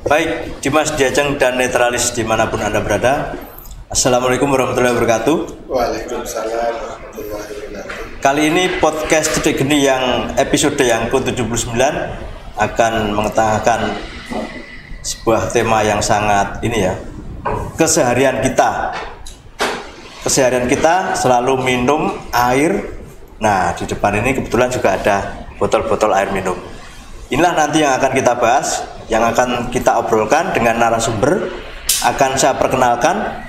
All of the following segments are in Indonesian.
Baik, Dimas Diajeng dan netralis dimanapun Anda berada. Assalamualaikum warahmatullahi wabarakatuh. Waalaikumsalam warahmatullahi wabarakatuh. Kali ini podcast Cedik Geni yang episode yang ke-79 akan mengetengahkan sebuah tema yang sangat keseharian kita. Keseharian kita selalu minum air. Nah, di depan ini kebetulan juga ada botol-botol air minum. Inilah nanti yang akan kita bahas, yang akan kita obrolkan dengan narasumber. Akan saya perkenalkan,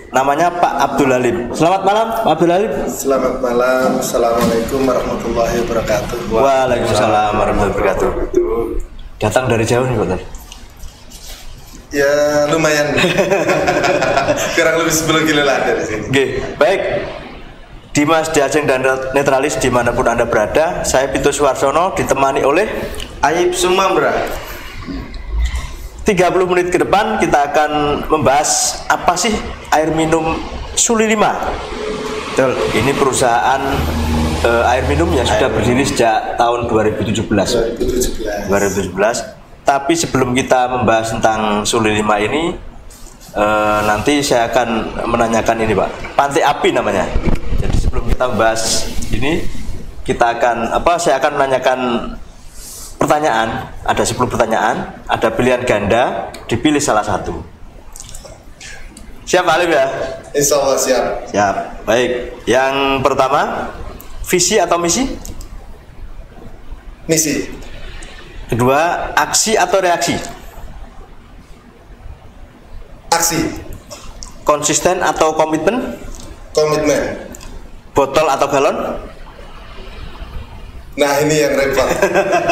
namanya Pak Abdul Halim. Selamat malam, Pak Abdul Halim. Selamat malam. Assalamualaikum warahmatullahi wabarakatuh. Waalaikumsalam warahmatullahi wabarakatuh. Datang dari jauh nih, Pak. Ya lumayan. Kurang lebih 10 kilo lah dari sini. Oke, baik. Dimas Diajeng dan netralis dimanapun Anda berada. Saya Pito Suwarsono ditemani oleh Ayib Sumambra. 30 menit ke depan kita akan membahas apa sih air minum Suli 5. Betul, ini perusahaan air minum yang sudah berdiri sejak tahun 2017. Tapi sebelum kita membahas tentang Suli 5 ini, nanti saya akan menanyakan ini, Pak. Pantai Api namanya. Jadi sebelum kita membahas ini, saya akan menanyakan pertanyaan. Ada 10 pertanyaan, ada pilihan ganda, dipilih salah satu. Siap, Alim ya? Insya Allah siap. Siap. Baik. Yang pertama, visi atau misi? Misi. Kedua, aksi atau reaksi? Aksi. Konsisten atau komitmen? Komitmen. Botol atau galon? Nah ini yang repot.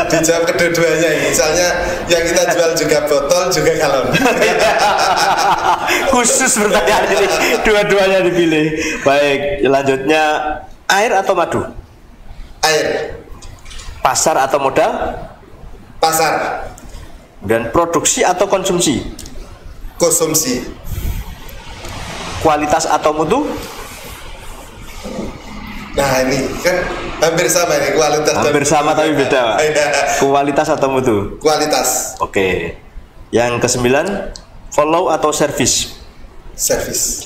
Dijawab kedua-duanya ini. Misalnya yang kita jual juga botol juga galon. Khusus pertanyaan ini, dua-duanya dipilih. Baik, selanjutnya air atau madu? Air. Pasar atau modal? Pasar. Dan produksi atau konsumsi? Konsumsi. Kualitas atau mutu? Nah ini kan hampir sama nih, kualitas. Hampir sama tapi beda, Pak. Kualitas atau mutu? Kualitas. Oke. Yang ke-9, follow atau service? Service.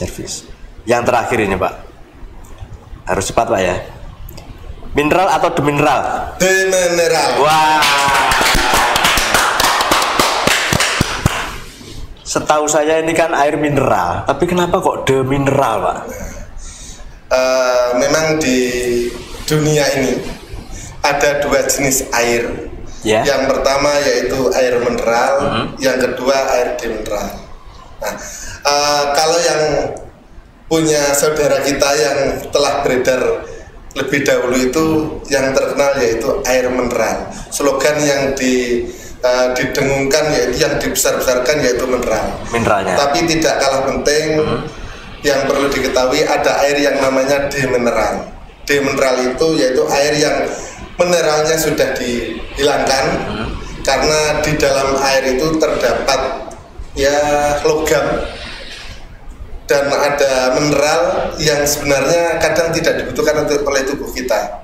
Yang terakhir ini, Pak. Harus cepat, Pak ya. Mineral atau demineral? Demineral. Wah. Setahu saya ini kan air mineral, tapi kenapa kok demineral, Pak? Memang di dunia ini ada 2 jenis air. Yang pertama yaitu air mineral, yang kedua air demineral. Nah, kalau yang punya saudara kita yang telah beredar lebih dahulu itu yang terkenal yaitu air mineral. Slogan yang didengungkan yaitu yang dibesar-besarkan yaitu mineralnya. Tapi tidak kalah penting, yang perlu diketahui ada air yang namanya demineral. Demineral itu yaitu air yang mineralnya sudah dihilangkan, karena di dalam air itu terdapat logam dan ada mineral yang sebenarnya kadang tidak dibutuhkan oleh tubuh kita.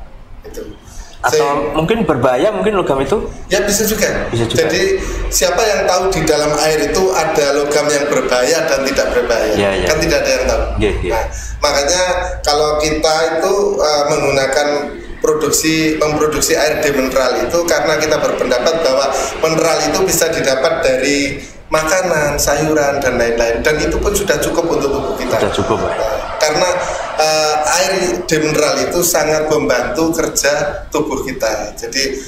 Atau mungkin berbahaya, mungkin logam itu? Ya bisa juga. Jadi siapa yang tahu di dalam air itu ada logam yang berbahaya dan tidak berbahaya? Kan tidak ada yang tahu. Nah, makanya kalau kita itu memproduksi air demineral itu karena kita berpendapat bahwa mineral itu bisa didapat dari makanan, sayuran dan lain-lain, dan itu pun sudah cukup untuk tubuh kita. Sudah cukup, Pak. Karena air demineral itu sangat membantu kerja tubuh kita. Jadi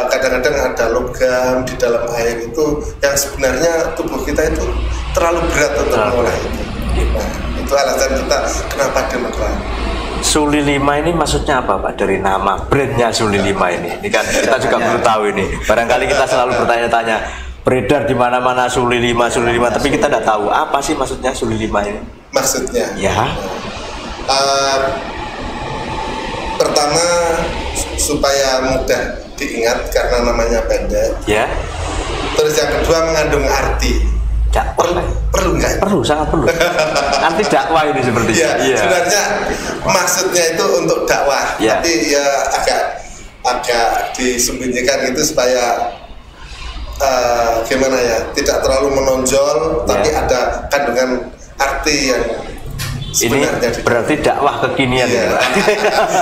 kadang-kadang ada logam di dalam air itu yang sebenarnya tubuh kita itu terlalu berat untuk mengolah itu. Nah, itu alasan kita kenapa demineral. Suli 5 ini maksudnya apa, Pak? Dari nama brandnya Suli 5 ini. Ini kan kita juga perlu tahu ini. Barangkali kita selalu bertanya-tanya, beredar di mana-mana Suli 5, tapi kita tidak tahu apa sih maksudnya Suli 5 ini. Maksudnya? Ya. Pertama supaya mudah diingat karena namanya pendek. Ya. Terus yang kedua mengandung arti. Perlu nggak? Perlu, sangat perlu. Arti dakwah ini seperti ya, sebenarnya maksudnya itu untuk dakwah, tapi ya agak agak disembunyikan gitu supaya gimana ya, tidak terlalu menonjol, tapi ada kandungan arti yang sebenarnya. Ini berarti dakwah kekinian ya, Pak.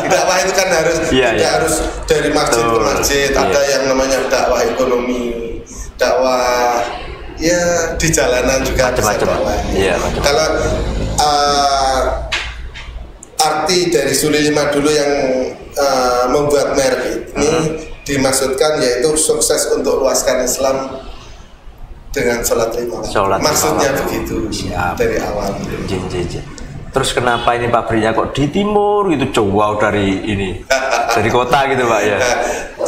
Dakwah itu kan harus tidak harus dari masjid ke masjid. Ada yang namanya dakwah ekonomi, dakwah ya di jalanan juga macam-macam. Kalau arti dari Suli 5 dulu yang membuat merek ini dimaksudkan yaitu sukses untuk luaskan Islam dengan sholat 5 waktu. Maksudnya begitu. Dari awal. Terus kenapa ini pabriknya kok di timur gitu, jauh dari ini, dari kota gitu Pak ya?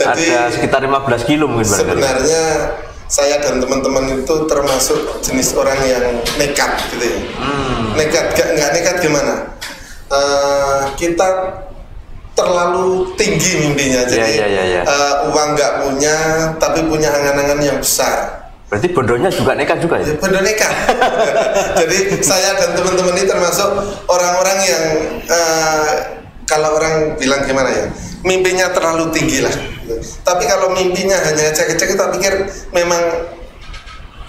Jadi, ada sekitar 15 kilo mungkin. Sebenarnya saya dan teman-teman itu termasuk jenis orang yang nekat gitu ya. Nekat, nggak nekat gimana? Kita terlalu tinggi mimpinya, jadi uang nggak punya, tapi punya angan-angan yang besar. Berarti bondonya juga nekat juga ya? Bondo nekat. Jadi saya dan teman-teman ini termasuk orang-orang yang kalau orang bilang gimana ya, mimpinya terlalu tinggi lah. Tapi kalau mimpinya hanya cek-cek, kita pikir memang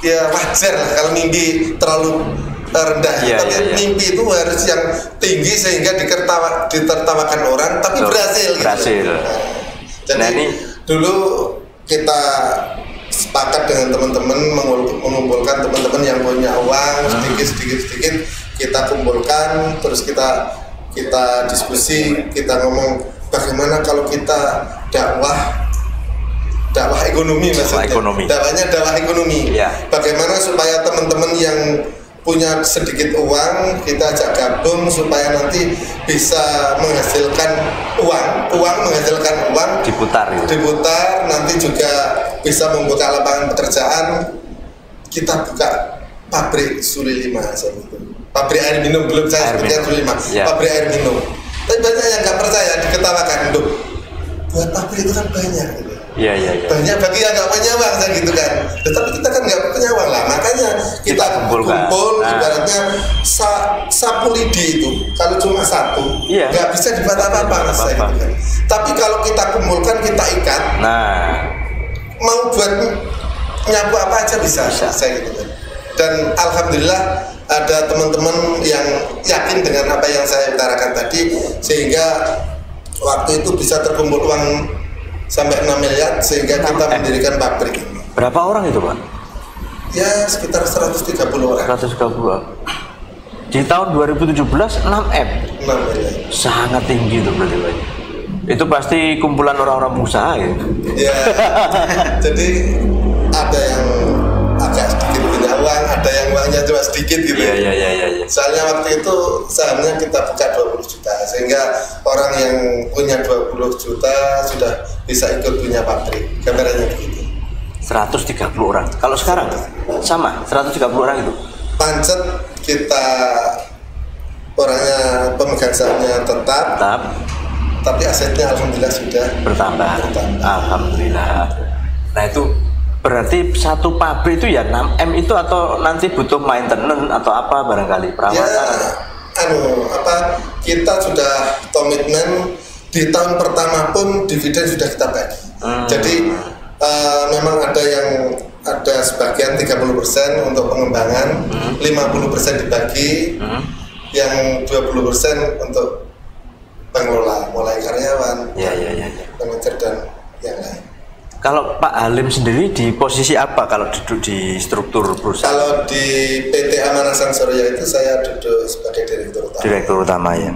ya wajar lah kalau mimpi terlalu rendah. Tapi mimpi itu harus yang tinggi sehingga ditertawakan orang, tapi berhasil. Gitu. Jadi dulu kita sepakat dengan teman-teman mengumpulkan teman-teman yang punya uang sedikit kita kumpulkan, terus kita diskusi, kita ngomong bagaimana kalau kita dakwah ekonomi maksudnya. Dakwah ekonomi. Bagaimana supaya teman-teman yang punya sedikit uang kita ajak gabung supaya nanti bisa menghasilkan uang diputar nanti juga bisa membuka lapangan pekerjaan. Kita buka pabrik Suli 5 saat itu, pabrik air minum, belum saya sebutkan Suli 5, pabrik air minum. Tapi banyak yang nggak percaya, diketawakan, buat pabrik itu kan banyak gitu. Banyak bagi yang nggak punya uang gitu kan. Tetapi kita kan nggak punya uang lah, makanya kita kumpul ibaratnya sapu lidi itu kalau cuma satu nggak bisa dibuat apa-apa gitu kan. Tapi kalau kita kumpulkan, kita ikat, mau buat nyapu apa aja bisa gitu kan. Dan alhamdulillah ada teman-teman yang yakin dengan apa yang saya utarakan tadi, sehingga waktu itu bisa terkumpul uang sampai 6 miliar sehingga kita mendirikan pabrik ini. Berapa orang itu Pak? Ya sekitar 130 orang. 130 orang. Di tahun 2017 6 miliar. Sangat tinggi itu berarti Pak. Itu pasti kumpulan orang-orang pengusaha ya? Ya, jadi ada yang agak sedikit punya uang, ada yang uangnya cuma sedikit gitu. Iya. Soalnya waktu itu sahamnya kita buka 20 juta, sehingga orang yang punya 20 juta sudah bisa ikut punya pabrik. Gambarannya begitu. 130 orang. Kalau sekarang sama 130 orang itu. Pancet kita orangnya pemegang sahamnya tetap. Tapi asetnya alhamdulillah sudah bertambah. Alhamdulillah. Nah itu berarti satu pabrik itu ya 6M itu, atau nanti butuh maintenance atau apa barangkali perawatan? Kita sudah komitmen di tahun pertama pun dividen sudah kita bagi. Jadi memang ada sebagian 30% untuk pengembangan, 50% dibagi, yang 20% untuk pengelola, mulai karyawan, manajer dan yang lain. Kalau Pak Halim sendiri di posisi apa kalau duduk di struktur perusahaan? Kalau di PT Amanah Sang Surya itu saya duduk sebagai direktur utama. Direktur utama ya.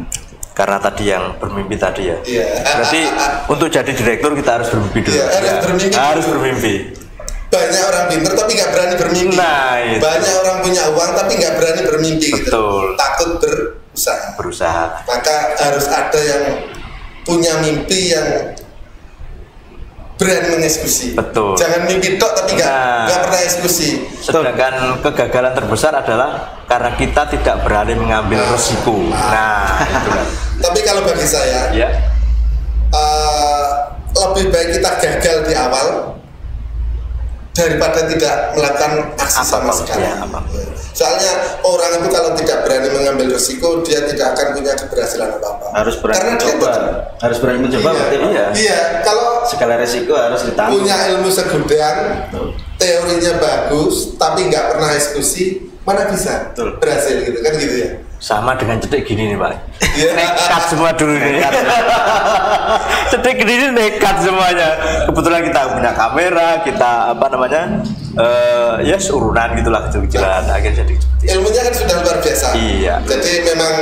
Karena tadi yang bermimpi tadi ya. Berarti untuk jadi direktur kita harus bermimpi dulu. Harus bermimpi. Banyak orang pintar tapi nggak berani bermimpi. Banyak orang punya uang tapi nggak berani bermimpi. Betul. Gitu. Takut berusaha. Maka harus ada yang punya mimpi yang berani mengeksekusi. Betul. Jangan mimpi tok tapi nggak pernah eksekusi. Sedangkan kegagalan terbesar adalah karena kita tidak berani mengambil resiko. Itulah. Tapi kalau bagi saya, lebih baik kita gagal di awal daripada tidak melakukan aksi sama sekali. Ya, soalnya orang itu kalau tidak berani mengambil risiko, dia tidak akan punya keberhasilan apa-apa. Harus berani mencoba. Harus berani mencoba. Iya. Iya. Kalau segala risiko harus ditanggung. Punya ilmu segudang, teorinya bagus, tapi nggak pernah eksekusi, mana bisa berhasil gitu kan gitu ya. Sama dengan cetek gini nih Pak. Nekat semua dulu nih. Cetek gini ini nekat semuanya. Kebetulan kita punya kamera, kita apa namanya, ya urunan gitulah kecil-kecilan. Akhirnya jadi ilmunya kan sudah luar biasa. Iya. Jadi memang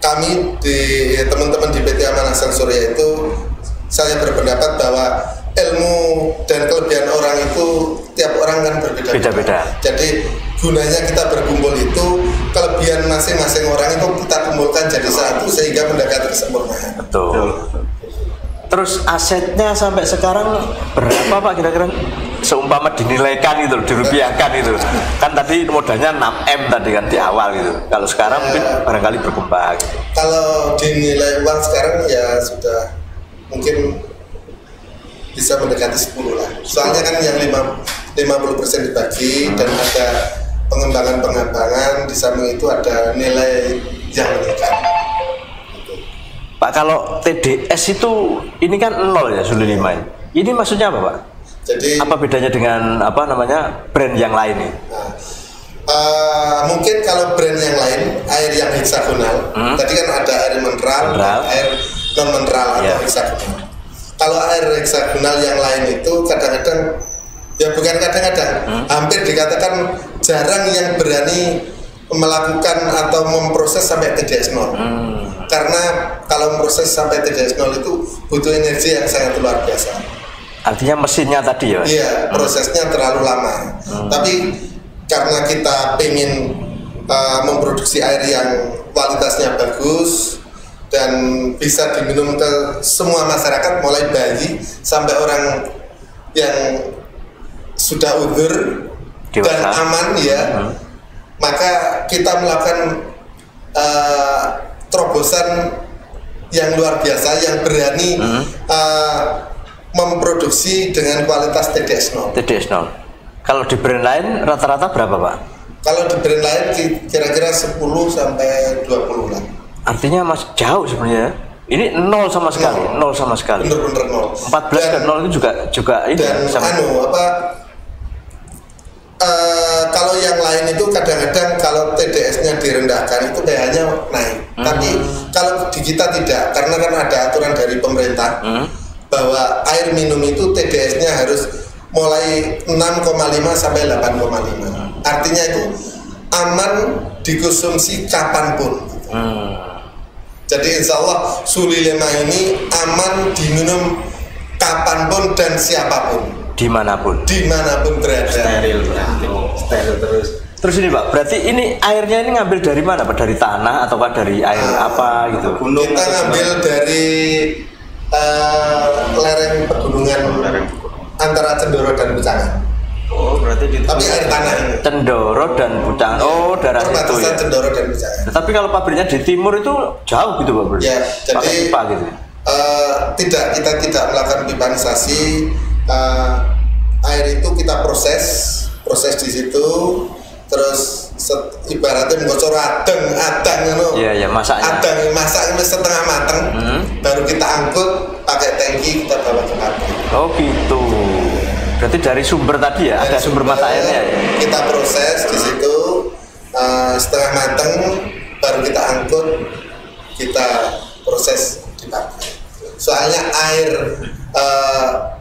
kami di teman-teman di PT Amanah Sang Surya itu, saya berpendapat bahwa ilmu dan kelebihan orang itu tiap orang kan berbeda-beda. Jadi gunanya kita berkumpul itu, kelebihan masing-masing orang itu kita kumpulkan jadi satu sehingga mendekati kesempurnaan. Betul. Terus asetnya sampai sekarang berapa Pak kira-kira? Seumpama dinilaikan gitu, dirupiahkan itu. Kan tadi modalnya 6M tadi kan di awal gitu. Kalau sekarang mungkin barangkali berkembang gitu. Kalau dinilai uang sekarang ya sudah mungkin bisa mendekati 10 lah. Soalnya kan yang 50% dibagi dan ada pengembangan di samping itu ada nilai yang meningkat. Pak, kalau TDS itu ini kan 0 ya Suli 5. Ini maksudnya apa Pak? Jadi apa bedanya dengan apa namanya brand yang lain nih? Mungkin kalau brand yang lain air yang heksagonal, tadi kan ada air mineral, air non mineral atau heksagonal. Kalau air heksagonal yang lain itu kadang-kadang, ya bukan kadang-kadang, hampir dikatakan jarang yang berani melakukan atau memproses sampai TDS 0. Karena kalau memproses sampai TDS 0 itu butuh energi yang sangat luar biasa. Artinya mesinnya tadi ya? Iya, prosesnya terlalu lama. Tapi karena kita pengen memproduksi air yang kualitasnya bagus dan bisa diminum ke semua masyarakat, mulai bayi sampai orang yang sudah udzur dan aman ya, maka kita melakukan terobosan yang luar biasa yang berani memproduksi dengan kualitas TDS 0. TDS 0. Kalau di brand lain rata-rata berapa Pak? Kalau di brand lain kira-kira 10 sampai 20 lah. Artinya masih jauh sebenarnya. Ini 0 sama sekali, 0 sama sekali. Bener-bener 0. 14 dan 0 itu juga ini dan sama. Kalau yang lain itu kadang-kadang kalau TDS-nya direndahkan itu pH-nya naik. Tapi kalau di kita tidak, karena kan ada aturan dari pemerintah bahwa air minum itu TDS-nya harus mulai 6,5 sampai 8,5. Artinya itu aman dikonsumsi kapanpun. Jadi insya Allah Suli 5 ini aman diminum kapanpun dan siapapun. Dimanapun berada. Steril terus. Terus ini Pak, berarti ini airnya ini ngambil dari mana Pak? Dari tanah atau Pak dari air apa gitu? Gunung kita ngambil dari lereng pegunungan antara Cendoro dan Bucangan. Oh, berarti tapi air tanah ini. Cendoro dan Bucangan. Oh, daerah itu ya. Cendoro dan Bucangan. Tapi kalau pabriknya di timur itu jauh gitu Pak? Ya, jadi pipa gitu. Kita tidak melakukan pipanisasi. Air itu kita proses di situ, terus ibaratnya ngocor adang iya masaknya masak setengah mateng, baru kita angkut pakai tangki, kita bawa ke pabrik. Oh gitu. Berarti dari sumber tadi ya, ada sumber mata airnya ya? Kita proses di situ setengah mateng, baru kita angkut, kita proses di pabrik. Soalnya air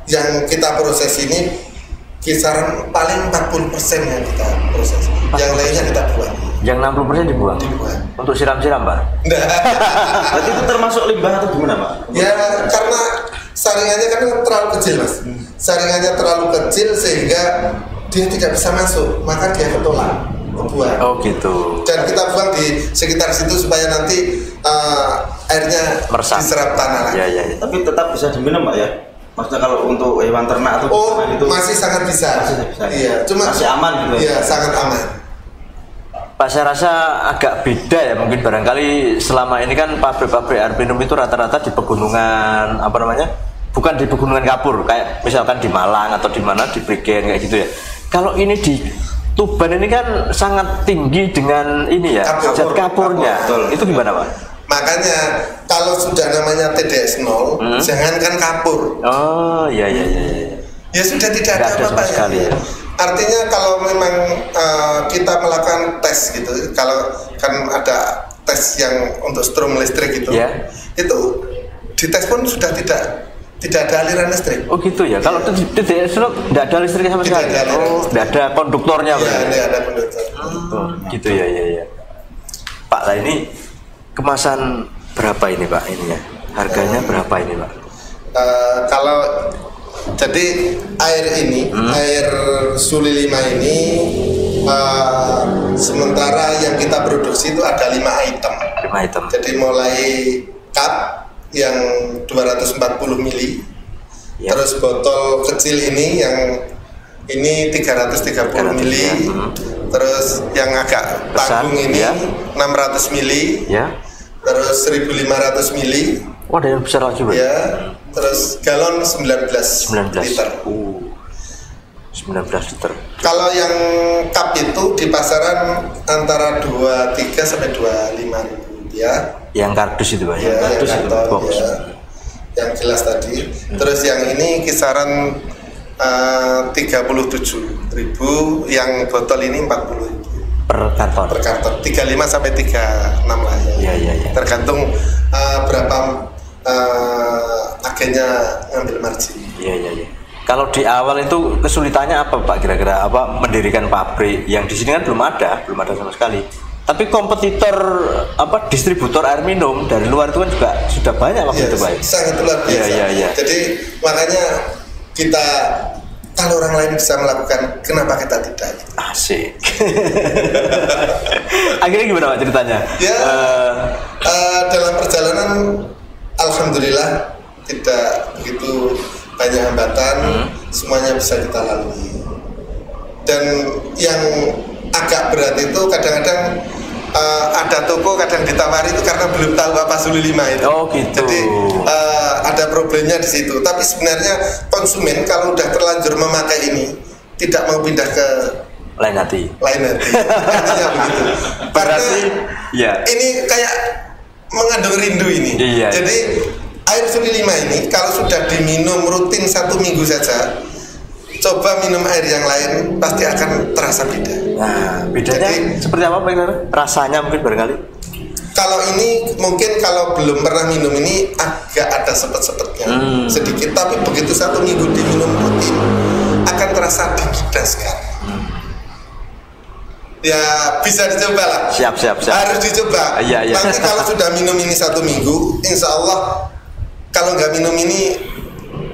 yang kita proses ini kisaran paling 40% yang kita proses, yang lainnya kita buang. Yang 60% dibuang? Untuk siram-siram Pak? Enggak. Berarti itu termasuk limbah atau gimana Pak? Ya karena saringannya kan terlalu kecil Mas. Saringannya terlalu kecil sehingga dia tidak bisa masuk, maka dia ketolak, buang. Oh gitu. Dan kita buang di sekitar situ supaya nanti airnya meresap, diserap tanah. Ya. Tapi tetap bisa diminum Pak ya? Maksudnya kalau untuk hewan ternak atau itu masih sangat bisa. Iya, cuma masih aman gitu. Iya, sangat aman. Pak, saya rasa agak beda ya, mungkin barangkali selama ini kan pabrik-pabrik air minum itu rata-rata di pegunungan apa namanya bukan di pegunungan kapur kayak misalkan di Malang atau di mana di Prigen kayak gitu ya. Kalau ini di Tuban ini kan sangat tinggi dengan ini ya, zat kapurnya. Itu gimana Pak? Makanya kalau sudah namanya TDS 0, jangankan kapur. Oh iya. Ya sudah tidak ada apa-apanya. Ya. Artinya kalau memang kita melakukan tes gitu, kalau kan ada tes yang untuk strom listrik gitu, itu dites pun sudah tidak ada aliran listrik. Oh gitu ya. Kalau TDS tidak ada listriknya sama sekali. Tidak ada konduktornya. Iya, tidak ada konduktor. Gitu ya. Pak, lah ini kemasan berapa ini Pak ininya? Harganya berapa ini Pak? Kalau jadi air ini, air Suli 5 ini sementara yang kita produksi itu ada 5 item. 5 item. Jadi mulai cup yang 240 mili, terus botol kecil ini yang ini 330 mili, terus yang agak tanggung ini 600 mili, terus 1500 mili. Wah, ada yang besar lagi Pak? Ya, terus galon 19 liter. 19 liter. Kalau yang cup itu di pasaran antara 23 sampai 25 ribu ya. Yang kardus itu Pak? Ya, yang kardus itu box. Ya, yang gelas tadi. Terus yang ini kisaran 37.000, yang botol ini 40.000 per karton. Per karton 35 sampai 36 lah ya. Iya. Tergantung berapa agennya ngambil margin. Iya. Kalau di awal itu kesulitannya apa Pak kira-kira? Apa mendirikan pabrik yang di sini kan belum ada sama sekali. Tapi kompetitor distributor air minum dari luar itu kan juga sudah banyak waktu itu Pak. Sangat luar biasa. Iya. Jadi makanya kita kalau orang lain bisa melakukan, kenapa kita tidak? Asik. Akhirnya gimana Pak ceritanya? Ya, dalam perjalanan alhamdulillah tidak begitu banyak hambatan, semuanya bisa kita lalui. Dan yang agak berat itu kadang-kadang ada toko kadang ditawari itu karena belum tahu apa Suli 5 itu. Oh gitu. Jadi ada problemnya di situ. Tapi sebenarnya konsumen kalau udah terlanjur memakai ini tidak mau pindah ke lain hati. Artinya begitu. Berarti ya. Ini kayak mengandung rindu ini. Iya. Jadi air Suli 5 ini kalau sudah diminum rutin 1 minggu saja, coba minum air yang lain pasti akan terasa beda. Nah, bedanya seperti apa Pak? Rasanya mungkin barangkali? Kalau ini mungkin kalau belum pernah minum ini agak ada sepet-sepetnya sedikit, tapi begitu 1 minggu diminum rutin akan terasa dingin sekali. Ya bisa dicoba lah. Siap. Harus dicoba. Iya. Nanti kalau sudah minum ini 1 minggu, insya Allah kalau nggak minum ini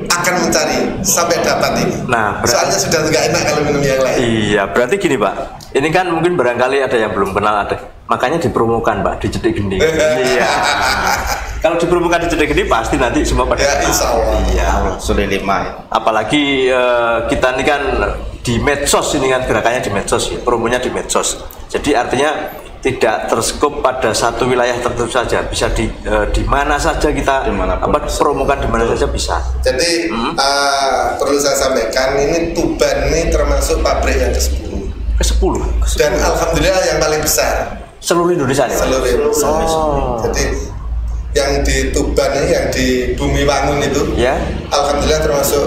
akan mencari sampai dapat ini. Nah, soalnya sudah nggak enak kalau minum yang lain. Iya, berarti gini Pak. Ini kan mungkin barangkali ada yang belum kenal, makanya dipromokan Pak di Cedik Geni. Iya. Kalau dipromokan di Cedik Geni pasti nanti semua pada. Ya, insya Allah. Iya. Suli 5. Apalagi kita ini kan di medsos, ini kan gerakannya di medsos, ya. Promonya di medsos. Jadi artinya tidak terskop pada satu wilayah tertentu saja, bisa di mana saja kita promokan di mana saja bisa. Jadi perlu saya sampaikan, ini Tuban ini termasuk pabrik yang ke-10. Ke-10. Dan alhamdulillah yang paling besar. Seluruh Indonesia nih. Seluruh Indonesia. Jadi yang di Tuban ini, yang di Bumi Wangun itu, ya, alhamdulillah termasuk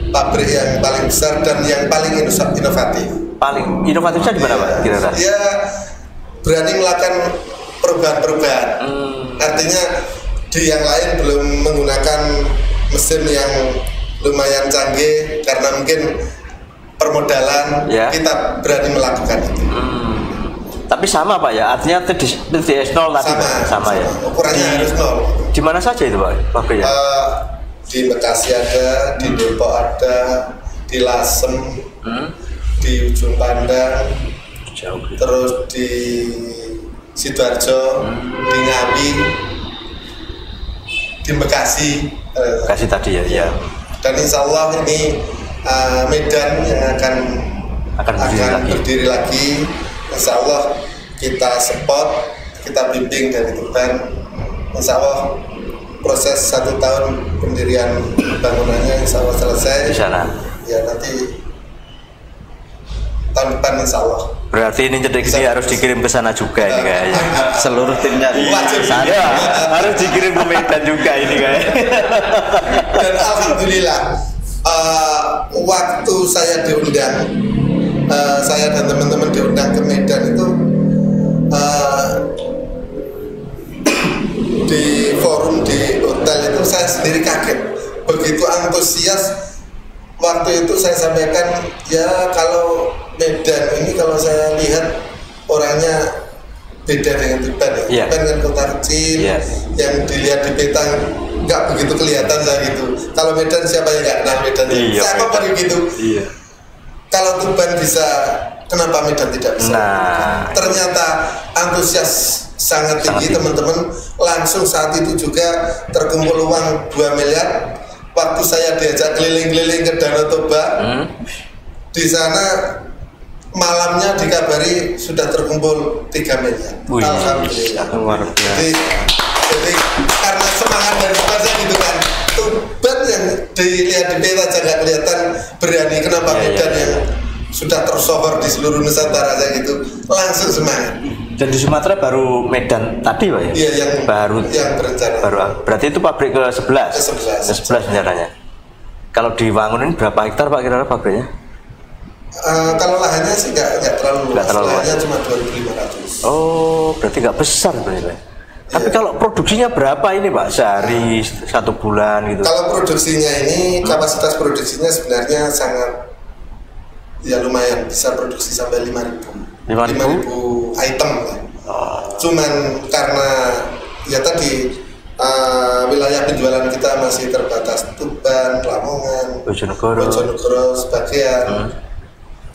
pabrik yang paling besar dan yang paling inovatif. Paling inovatifnya di mana Pak? Kira-kira? Ya, berani melakukan perubahan-perubahan. Artinya di yang lain belum menggunakan mesin yang lumayan canggih karena mungkin permodalan, kita berani melakukan itu. Tapi sama Pak ya, artinya TDS 0 tadi sama ya. Ukurannya harus 0. Di mana saja itu Pak pabriknya? Di Bekasi ada, di Depok ada, di Lasem, di Ujung Pandang, terus di Sidoarjo, di Ngawi, di Bekasi. Bekasi tadi ya. Dan insya Allah ini Medan yang akan berdiri lagi. Insya Allah kita support, kita bimbing dari Tuban. Insya Allah proses 1 tahun pendirian bangunannya insya Allah selesai di sana. Ya nanti tahun depan insya Allah. Berarti ini Cedek ini harus dikirim ke sana juga ini kayaknya. Seluruh timnya Wajib. Saya harus dikirim ke Medan juga ini kayaknya. Dan alhamdulillah waktu saya diundang, saya dan teman-teman diundang ke Medan itu di forum di hotel itu saya sendiri kaget, begitu antusias. Waktu itu saya sampaikan, ya kalau Medan ini kalau saya lihat orangnya beda dengan Tuban ya. Tuban kan kota kecil, yang dilihat di peta nggak begitu kelihatan saya gitu. Kalau Medan siapa yang nggak kenal Medan? Saya ngomong begitu. Kalau Tuban bisa, kenapa Medan tidak bisa? Ternyata antusias sangat tinggi teman-teman. Langsung saat itu juga terkumpul uang 2 miliar. Waktu saya diajak keliling-keliling ke Danau Toba, di sana malamnya dikabari sudah terkumpul 3 miliar. Alhamdulillah. Jadi karena semangat dari Tuban saya gitu kan, Tuban yang dilihat di peta aja nggak kelihatan berani, kenapa Medan yang sudah tersohor di seluruh Nusantara saya gitu, langsung semangat. Dan di Sumatera baru Medan tadi Pak ya? Iya, yang berencana. Berarti itu pabrik ke-11? Ke-11 rencananya. Kalau di Wangun ini berapa hektar Pak kira-kira pabriknya? Kalau lahannya sih nggak terlalu luas, lahannya cuma 2.500. Oh, berarti nggak besar sebenarnya. Tapi kalau produksinya berapa ini Pak? Sehari, 1 bulan gitu? Kalau produksinya ini, kapasitas produksinya sebenarnya sangat, ya lumayan, bisa produksi sampai 5.000 item lah. Cuman karena ya tadi wilayah penjualan kita masih terbatas, Tuban, Lamongan, Bojonegoro sebagian,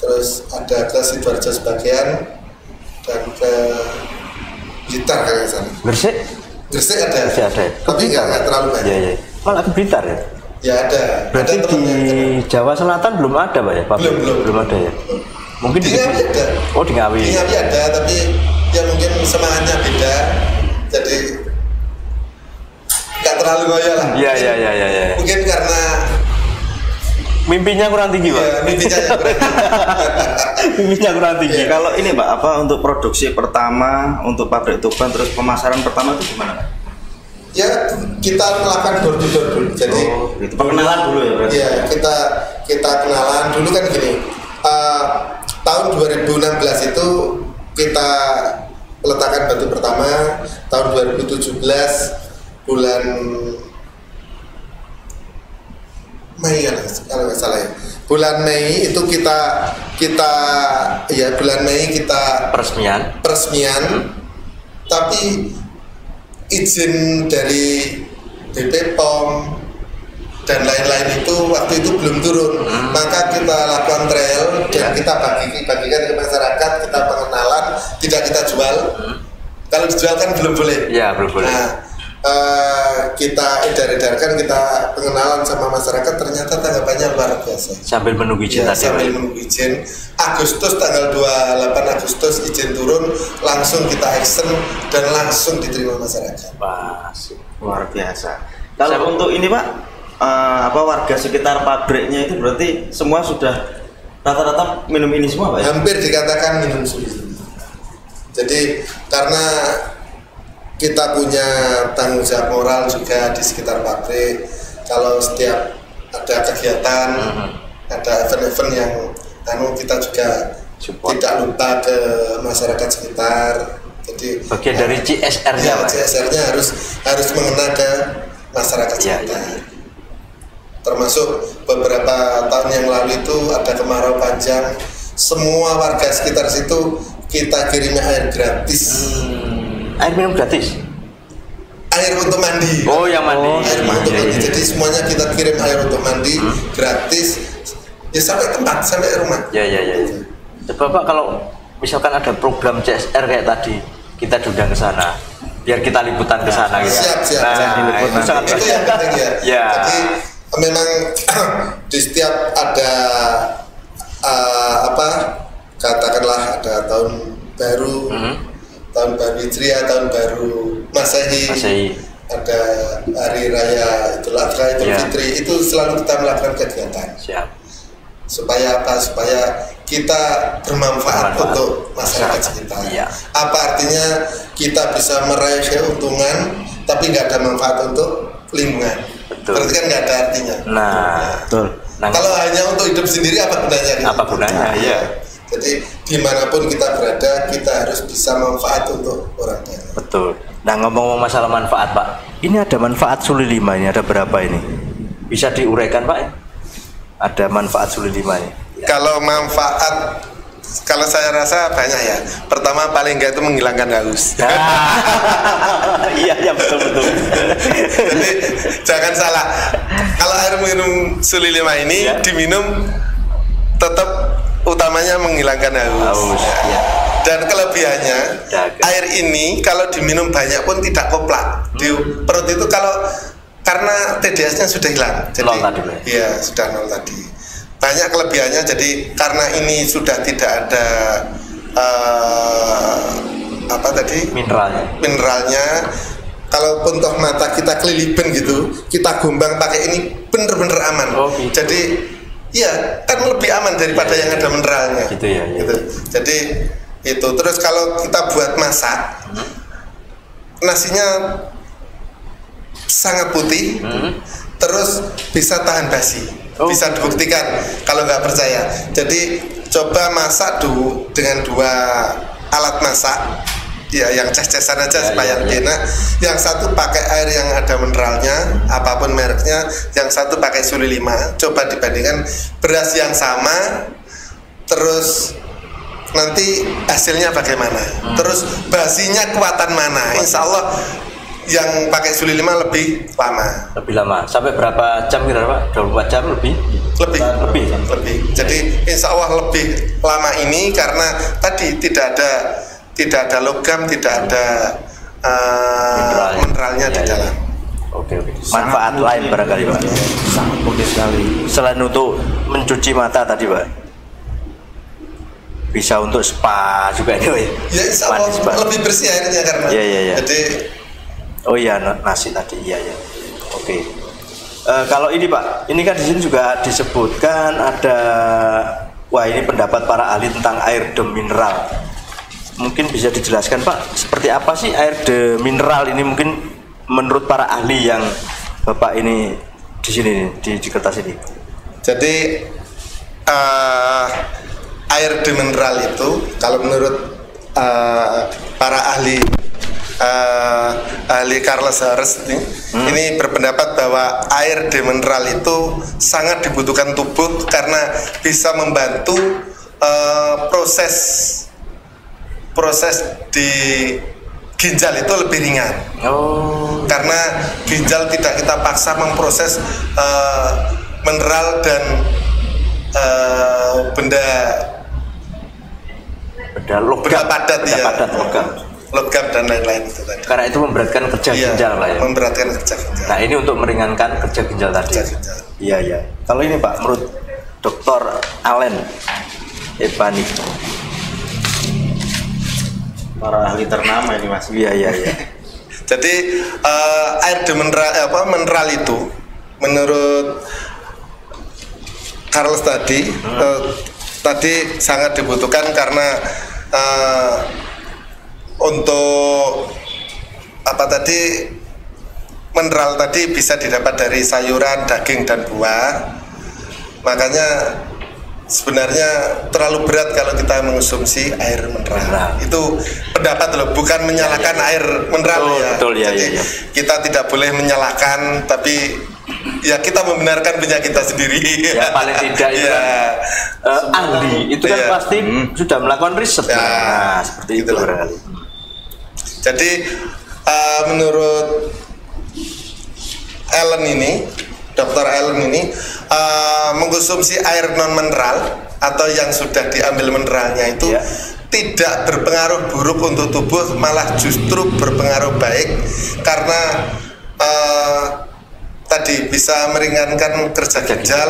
terus ada ke Sidoarjo sebagian, dan ke Blitar kayak sana. Gresik ada. Tapi nggak terlalu banyak. Malah ke Blitar ya? Ya ada. Berarti di Jawa Selatan belum ada Pak ya? Belum ada ya? Mungkin di Ngawi ada. Oh, di Ngawi. Di Ngawi ada, tapi ya mungkin semangatnya beda. Jadi nggak terlalu loyal lah. Iya. Mungkin karena mimpinya kurang tinggi Pak. Iya, mimpinya yang kurang tinggi. Mimpinya kurang tinggi. Kalau ini Pak, apa untuk produksi pertama untuk pabrik Tuban, terus pemasaran pertama itu gimana Pak? Ya kita melakukan door to door dulu. Jadi pengenalan dulu ya berarti. Iya, kita kenalan dulu kan gini. Tahun 2016 itu kita letakkan batu pertama. Tahun 2017 bulan Mei kalau nggak salah ya. Bulan Mei itu kita bulan Mei kita peresmian. Tapi izin dari BP POM dan lain-lain itu waktu itu belum turun, maka kita lakukan trial dan kita bagikan ke masyarakat, kita pengenalan, tidak kita jual. Kalau dijual kan belum boleh. Ya, belum boleh. Nah, kita edarkan, kita pengenalan sama masyarakat, ternyata tanggapannya luar biasa. Sambil menunggu izin tadi. Sambil menunggu izin. Agustus tanggal 28 Agustus izin turun, langsung kita action dan langsung diterima masyarakat. Wah, luar biasa. Kalau untuk ini Pak, warga sekitar pabriknya itu berarti semua sudah rata-rata minum ini semua Pak ya? Hampir dikatakan minum susu. Jadi karena kita punya tanggung jawab moral juga di sekitar pabrik. Kalau setiap ada kegiatan, ada event-event yang kita juga tidak lupa ke masyarakat sekitar. Jadi bagian dari CSR-nya, CSR-nya harus mengena ke masyarakat sekitar. Termasuk beberapa tahun yang lalu itu ada kemarau panjang, semua warga sekitar situ kita kirimi air gratis. Air minum gratis? Air untuk mandi. Oh, yang mandi. Air untuk mandi. Jadi semuanya kita kirim air untuk mandi gratis. Ya sampai tempat, sampai rumah. Ya. Coba Pak, kalau misalkan ada program CSR kayak tadi, kita diundang ke sana, biar kita liputan ke sana gitu. Siap. Itu yang penting ya. Jadi memang di setiap ada katakanlah ada tahun baru, tahun baru Hijriah, tahun baru Masehi. ada hari raya Idul Adha, Idul Fitri, itu selalu kita melakukan kegiatan. Siap. Supaya apa? Supaya kita bermanfaat untuk masyarakat sekitar. Ya. Apa artinya kita bisa meraih keuntungan tapi nggak ada manfaat untuk lingkungan? Betul. Berarti kan nggak ada artinya. Betul. Kalau hanya untuk hidup sendiri apa gunanya? Apa gunanya? Iya. Jadi dimanapun kita berada, kita harus bisa manfaat untuk orang lain. Betul. Nah, ngomong-ngomong masalah manfaat, Pak, ini ada manfaat Suli 5 ini, ada berapa ini? Bisa diuraikan, Pak? Ada manfaat Suli 5 ini? Kalau manfaat, kalau saya rasa banyak ya. Pertama paling enggak itu menghilangkan haus. Iya, betul. Jadi jangan salah. Kalau air minum Suli 5 ini diminum tetap utamanya menghilangkan haus. Ya. Dan kelebihannya air ini kalau diminum banyak pun tidak koplak di perut itu karena TDS-nya sudah hilang. Jadi iya sudah nol tadi. Banyak kelebihannya, jadi karena ini sudah tidak ada mineralnya. Kalaupun toh mata kita kelilipan gitu, kita gombang pakai ini bener-bener aman. Gitu. Jadi iya kan lebih aman daripada yang ada mineralnya. Gitu ya. Gitu. Jadi itu terus kalau kita buat masak, nasinya sangat putih, terus bisa tahan basi. Bisa dibuktikan kalau nggak percaya. Jadi coba masak dengan 2 alat masak, ya yang ces-cesan aja supaya enak. Yang satu pakai air yang ada mineralnya, apapun mereknya. Yang satu pakai Suli 5. Coba dibandingkan beras yang sama, terus nanti hasilnya bagaimana. Terus basinya kuatan mana? Insya Allah yang pakai Suli 5 lebih lama. Lebih lama. Sampai berapa jam kira Pak? 24 jam lebih? Lebih. Jadi insya Allah lebih lama ini karena tadi tidak ada logam, tidak ada mineralnya di dalam. Oke. Manfaat lain barangkali Pak. Sangat putih sekali. Selain untuk mencuci mata tadi Pak, bisa untuk spa juga ini. Ya insya Allah lebih bersih airnya karena. Iya. Jadi nasi tadi, iya. Oke. Kalau ini Pak, ini kan di sini juga disebutkan ada, ini pendapat para ahli tentang air demineral. Mungkin bisa dijelaskan Pak, seperti apa sih air demineral ini mungkin menurut para ahli yang Bapak ini di sini di kertas ini. Jadi air demineral itu kalau menurut para ahli Charles Harris ini berpendapat bahwa air demineral itu sangat dibutuhkan tubuh karena bisa membantu proses di ginjal itu lebih ringan. Karena ginjal tidak kita paksa memproses mineral dan benda padat logam dan lain-lain itu tadi. Karena itu memberatkan kerja ginjal lah ya. Memberatkan kerja ginjal. Nah ini untuk meringankan kerja ginjal tadi. Iya. Kalau ini Pak, menurut Dr. Allen Ebani, para ahli ternama ini Mas. Iya. Jadi air mineral itu menurut Charles tadi sangat dibutuhkan karena untuk mineral tadi bisa didapat dari sayuran, daging dan buah. Makanya sebenarnya terlalu berat kalau kita mengonsumsi air mineral. Itu pendapat loh, bukan menyalahkan air mineral Jadi kita tidak boleh menyalahkan, tapi ya kita membenarkan punya kita sendiri. Ya paling tidak itu ahli itu kan pasti sudah melakukan riset. Nah seperti itu barangkali. Jadi menurut Dr. Allen ini mengkonsumsi air non mineral atau yang sudah diambil mineralnya itu tidak berpengaruh buruk untuk tubuh, malah justru berpengaruh baik karena tadi bisa meringankan kerja ginjal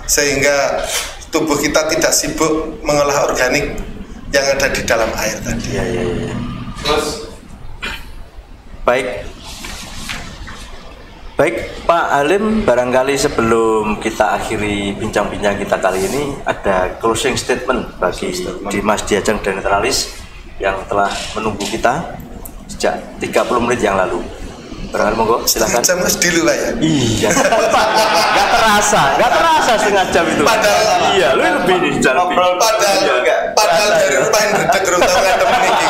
sehingga tubuh kita tidak sibuk mengolah organik yang ada di dalam air tadi. Iya. Terus baik. Baik Pak Halim, barangkali sebelum kita akhiri bincang-bincang kita kali ini ada closing statement bagi Dimas Diajeng dan Netralis yang telah menunggu kita sejak 30 menit yang lalu. Barangkali monggo silakan. Setengah jam mas dulu Pak ya? Iya. Gak terasa setengah jam itu. Padahal iya, lu lebih nih padahal dari rumah yang redek terutama ngadem ini.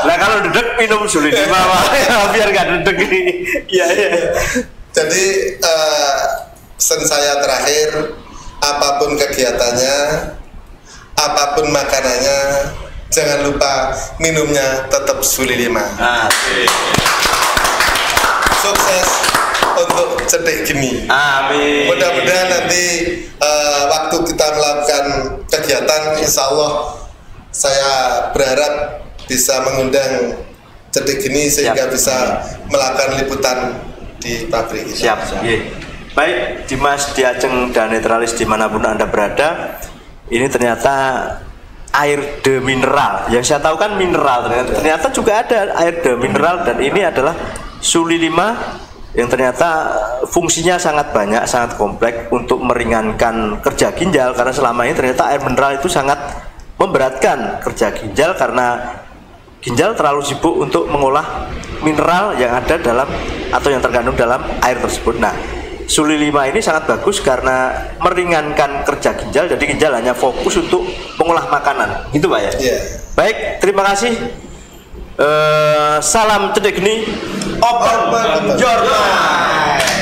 Lah kalau dedek minum sulit di bawah biar gak dedek ini. Iya. Jadi pesan saya terakhir, apapun kegiatannya, apapun makanannya, jangan lupa minumnya tetap Suli 5. Sukses untuk Cedek Geni. Amin. Mudah-mudahan nanti waktu kita melakukan kegiatan, insya Allah saya berharap bisa mengundang Cedek Geni sehingga bisa melakukan liputan di pabrik kita. Siap. Baik, Dimas Diajeng dan Netralis dimanapun Anda berada, ini ternyata air de mineral. Yang saya tahu kan mineral, ternyata juga ada air de mineral, dan ini adalah Suli 5 yang ternyata fungsinya sangat banyak, sangat kompleks untuk meringankan kerja ginjal, karena selama ini ternyata air mineral itu sangat memberatkan kerja ginjal karena ginjal terlalu sibuk untuk mengolah mineral yang ada dalam atau yang terkandung dalam air tersebut. Nah, Suli 5 ini sangat bagus karena meringankan kerja ginjal, jadi ginjal hanya fokus untuk mengolah makanan. Gitu Pak ya? Yeah. Baik, terima kasih. Salam Cedek Geni. Open your mind.